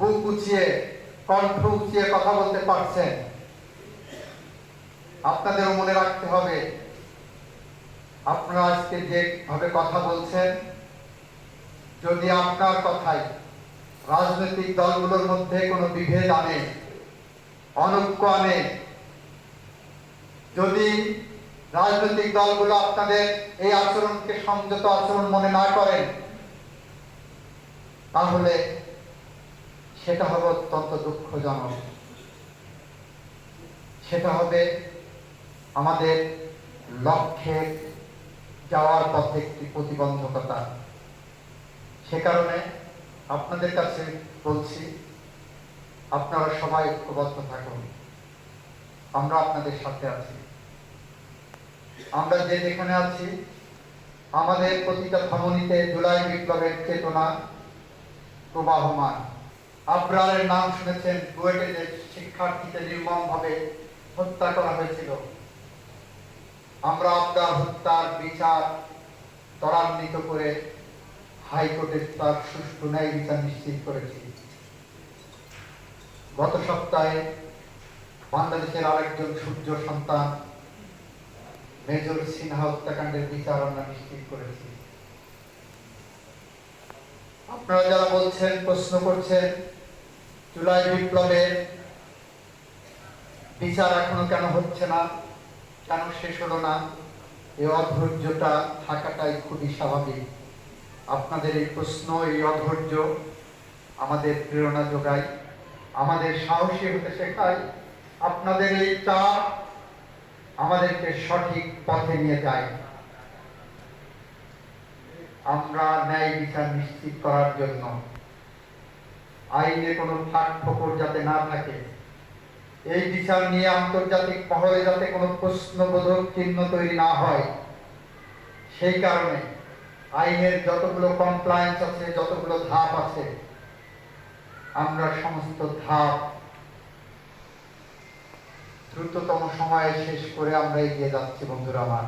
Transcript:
বুক উঁচিয়ে কণ্ঠ উঁচিয়ে কথা বলতে পারছেন। আপনাদেরও মনে রাখতে হবে, আপনারা আজকে যেভাবে কথা বলছেন, যদি আপনার কথাই রাজনৈতিক দলগুলোর মধ্যে কোনো বিভেদ আনে, অনৈক্য আনে, যদি রাজনৈতিক দলগুলো আপনাদের এই আচরণকে সংযত আচরণ মনে না করেন, তাহলে সেটা হবে অত্যন্ত দুঃখজনক। সেটা হবে আমাদের লক্ষ্যে যাওয়ার পথে একটি প্রতিবন্ধকতা। সে কারণে আপনাদের কাছে বলছি, আপনারা সবাই ঐক্যবদ্ধ থাকুন। আমরা আপনাদের সাথে আছি। আমরা যেখানে আছি, আমাদের প্রতিটা ধমনীতে জুলাই বিপ্লবের চেতনা প্রবাহমান। আবরারের নাম শুনেছেন, বুয়েটে যে শিক্ষার্থীকে নির্মমভাবে হত্যা করা হয়েছিল। আমরা আবরার হত্যার বিচার ত্বরান্বিত করে হাইকোর্টে তার সুষ্ঠু ন্যায় বিচার নিশ্চিত করেছি। গত সপ্তাহে বাংলাদেশের আরেকজন সূর্য সন্তান মেজর সিনহা হত্যাকাণ্ডের বিচার আমরা নিশ্চিত করেছি। আপনারা যারা বলছেন, প্রশ্ন করছেন, জুলাই বিপ্লবের বিচার এখনো কেন হচ্ছে না, কেন শেষ হলো না, এই অধৈর্যটা থাকাটাই খুবই স্বাভাবিক। আপনাদের এই প্রশ্ন, এই অধৈর্য আমাদের প্রেরণা যোগায়, আমাদের সাহসী হতে শেখায়। আপনাদের এই চাপ আমাদেরকে সঠিক পথে নিয়ে যায়। আমরা ন্যায় বিচার নিশ্চিত করার জন্য, আইনে কোনো ফাঁক ফোকর যাতে না থাকে, এই বিচার নিয়ে আন্তর্জাতিক মহলে যাতে কোনো প্রশ্নবোধক চিহ্ন তৈরি না হয়, সেই কারণে আইনের যতগুলো কমপ্লায়েন্স আছে, যতগুলো ধাপ আছে, আমরা সমস্ত ধাপ দ্রুততম সময়ে শেষ করে আমরা এগিয়ে যাচ্ছি। বন্ধুরা আমার,